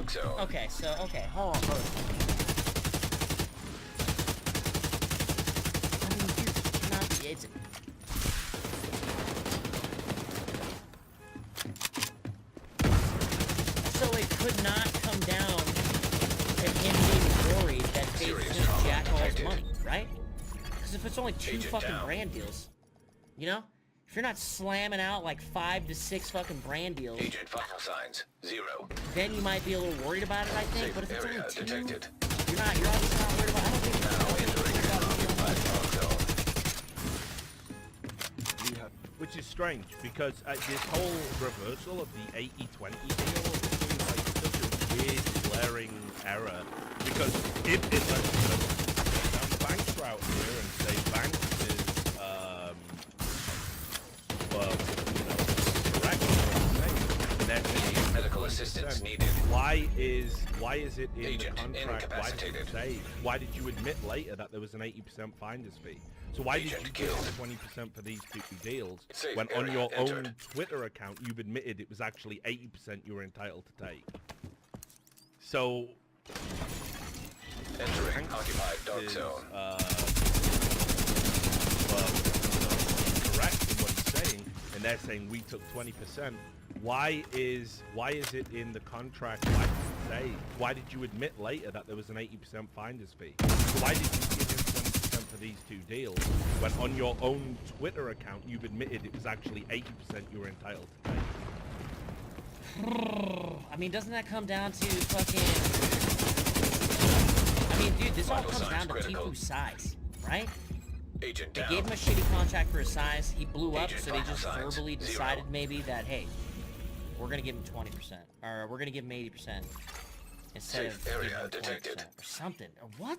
Dark zone. Okay, so, okay, hold on. I mean, dude, it cannot be, it's... So it could not come down to him being worried that FaZe was gonna jack all his money, right? Because if it's only two fucking brand deals, you know? If you're not slamming out like 5 to 6 fucking brand deals, Agent vital signs 0. then you might be a little worried about it, I think. Safe But if it's area only 2, detected. you're obviously not worried about it. I don't think Now entering an occupied dark zone. Which is strange, because this whole reversal of the 80-20 deal seems like such a weird, glaring error. Because if let's go down the Banks route here and say Banks is, well, you know, correct in what I'm saying, and they're saying Medical assistance 20%, needed. why is it in Agent the contract? Why did incapacitated. it say? Why did you admit later that there was an 80% finder's fee? So why did you Agent give killed. 20% for these two deals Safe when on area your entered. own Twitter account you've admitted it was actually 80% you were entitled to take? So Entering occupied dark is, zone. well, correct in what he's saying, and they're saying we took 20%. Why is it in the contract? Why did it say? Why did you admit later that there was an 80% finder's fee? So why did you give him 20% for these two deals when on your own Twitter account you've admitted it was actually 80% you were entitled to take? I mean, doesn't that come down to fucking... I mean, dude, this all Vital comes signs down to critical. Tifu's size, right? Agent They down. gave him a shitty contract for his size. He blew up, Agent so they vital just signs, verbally 0. decided maybe that, hey, we're gonna give him 20%, or we're gonna give him 80% instead Safe of area giving him 20% detected. or something. Or what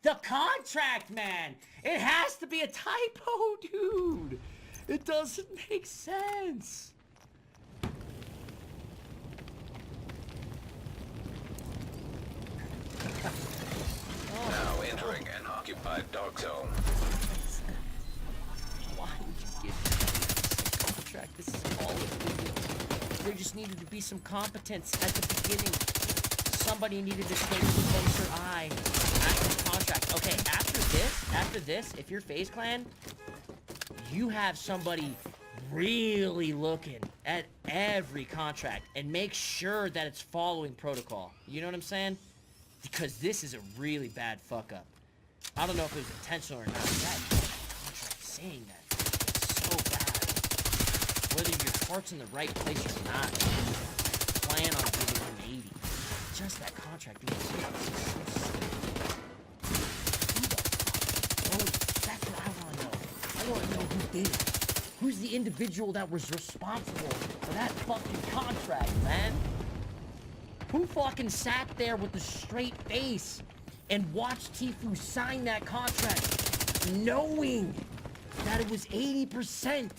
the contract, man? It has to be a typo, dude. It doesn't make sense. Now entering an occupied dark zone. Why would you give me this contract? This is all it needed. There just needed to be some competence at the beginning. Somebody needed to take a closer eye at the contract. Okay, after this, if you're FaZe Clan, you have somebody really looking at every contract and make sure that it's following protocol. You know what I'm saying? Because this is a really bad fuck up. I don't know if it was intentional or not. That contract saying that is so bad. Whether your heart's in the right place or not, plan on giving him 80. Just that contract being so that's what I want to know. I want to know who did it. Who's the individual that was responsible for that fucking contract, man? Who fucking sat there with a straight face and watched Tfue sign that contract knowing that it was 80%?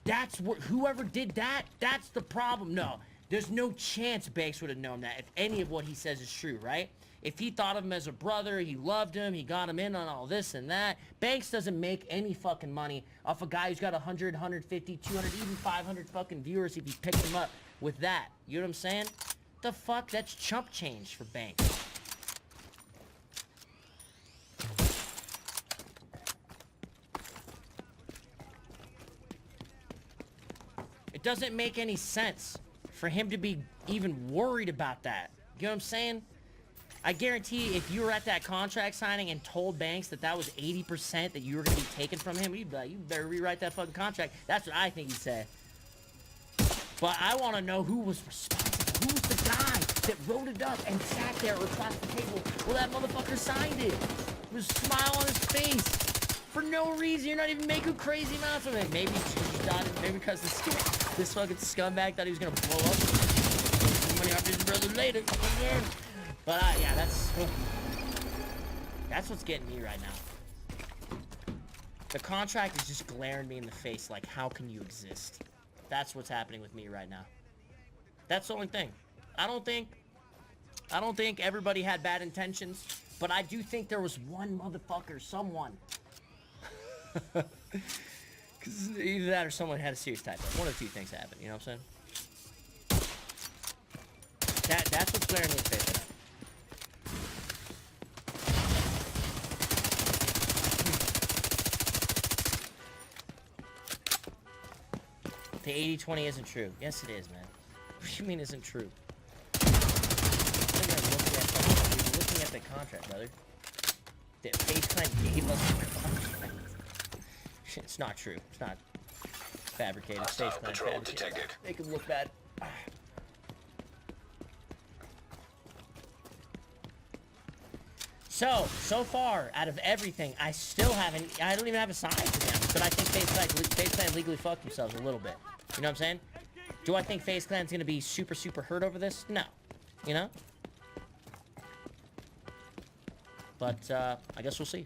That's what, whoever did that, that's the problem. No, there's no chance Banks would have known that if any of what he says is true, right? If he thought of him as a brother, he loved him, he got him in on all this and that. Banks doesn't make any fucking money off a guy who's got 100, 150, 200, even 500 fucking viewers if he picks him up with that. You know what I'm saying? The fuck? That's chump change for Banks. It doesn't make any sense for him to be even worried about that. You know what I'm saying? I guarantee if you were at that contract signing and told Banks that that was 80% that you were going to be taken from him, you'd be like, you better rewrite that fucking contract. That's what I think he'd say. But I want to know who was responsible. Who was the guy that wrote it up and sat there across the table while that motherfucker signed it? With a smile on his face. For no reason. You're not even making crazy amounts of it. Maybe because this fucking scumbag thought he was going to blow up. Some money off his brother later. But yeah, that's what's getting me right now. The contract is just glaring me in the face like, how can you exist? That's what's happening with me right now. That's the only thing. I don't think everybody had bad intentions, but I do think there was one motherfucker, someone. Because either that or someone had a serious typo. One of the two things happened, you know what I'm saying? That's what's glaring me in the face right now. The 80-20 isn't true. Yes, it is, man. What do you mean isn't true? You're looking at the contract, brother. The FaZe Clan gave us the contract. It's not true. It's not. It's fabricated. Hostile FaZe Clan patrol fabricated. detected. Make him look bad. So far, out of everything, I don't even have a side to them. But I think FaZe Clan legally fucked themselves a little bit. You know what I'm saying? Do I think FaZe Clan's gonna be super, super hurt over this? No. You know? But, I guess we'll see.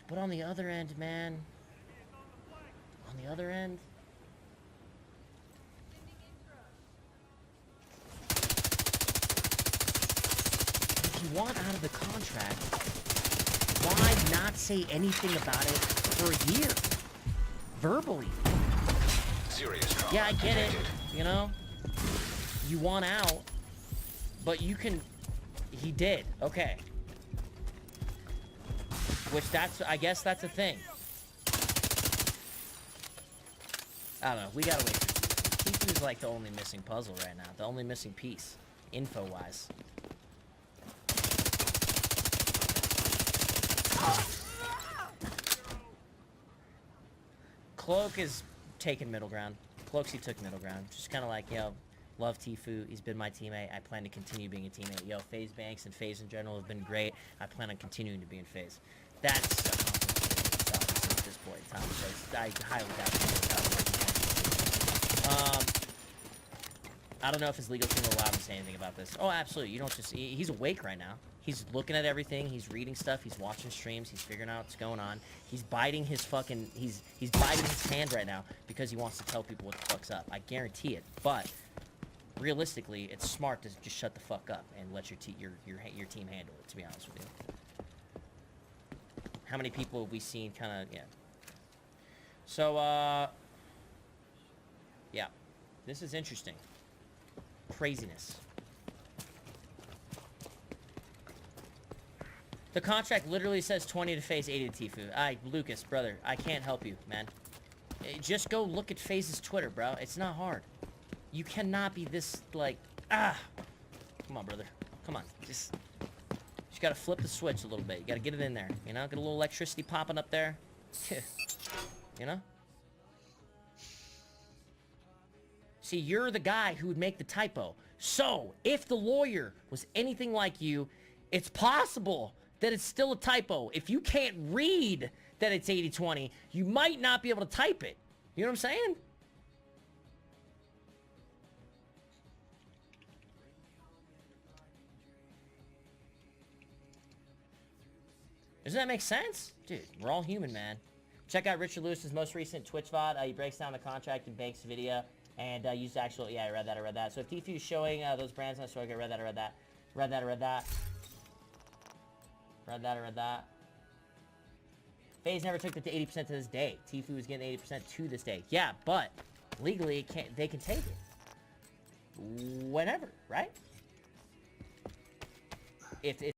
But on the other end, man, on the other end, if you want out of the contract, why not say anything about it for a year? Verbally. Serious trauma Yeah, I get it, detected. you know? You want out, but you can... He did, okay. Which I guess that's a thing. I don't know, we gotta wait for Tfue. Tfue's like the only missing puzzle right now, the only missing piece, info-wise. Cloak is taking middle ground. Cloaksy took middle ground. Just kind of like, yo, love Tfue. He's been my teammate. I plan to continue being a teammate. Yo, FaZe Banks and FaZe in general have been great. I plan on continuing to be in FaZe. That's a compliment at this point in time. So I highly doubt that. I don't know if his legal team will allow him to say anything about this. Oh, absolutely. You don't just... He's awake right now. He's looking at everything. He's reading stuff. He's watching streams. He's figuring out what's going on. He's biting his fucking... He's biting his hand right now because he wants to tell people what the fuck's up. I guarantee it. But realistically, it's smart to just shut the fuck up and let your team handle it, to be honest with you. How many people have we seen kind of... Yeah. So, yeah. This is interesting. Craziness. The contract literally says 20 to FaZe, 80 to Tfue. Lucas, brother, I can't help you, man. Just go look at FaZe's Twitter, bro. It's not hard. You cannot be this, like, Come on, brother. Come on. Just gotta flip the switch a little bit. You gotta get it in there, you know? Get a little electricity popping up there. You know? See, you're the guy who would make the typo. So, if the lawyer was anything like you, it's possible that it's still a typo. If you can't read that it's 80-20, you might not be able to type it. You know what I'm saying? Doesn't that make sense? Dude, we're all human, man. Check out Richard Lewis's most recent Twitch VOD. He breaks down the contract in Banks' video. And used actual... Yeah, I read that. So if Tfue is showing those brands not showing, I read that. Read that. FaZe never took it to 80% to this day. Tfue was getting 80% to this day. Yeah, but legally they can take it. Whenever, right? If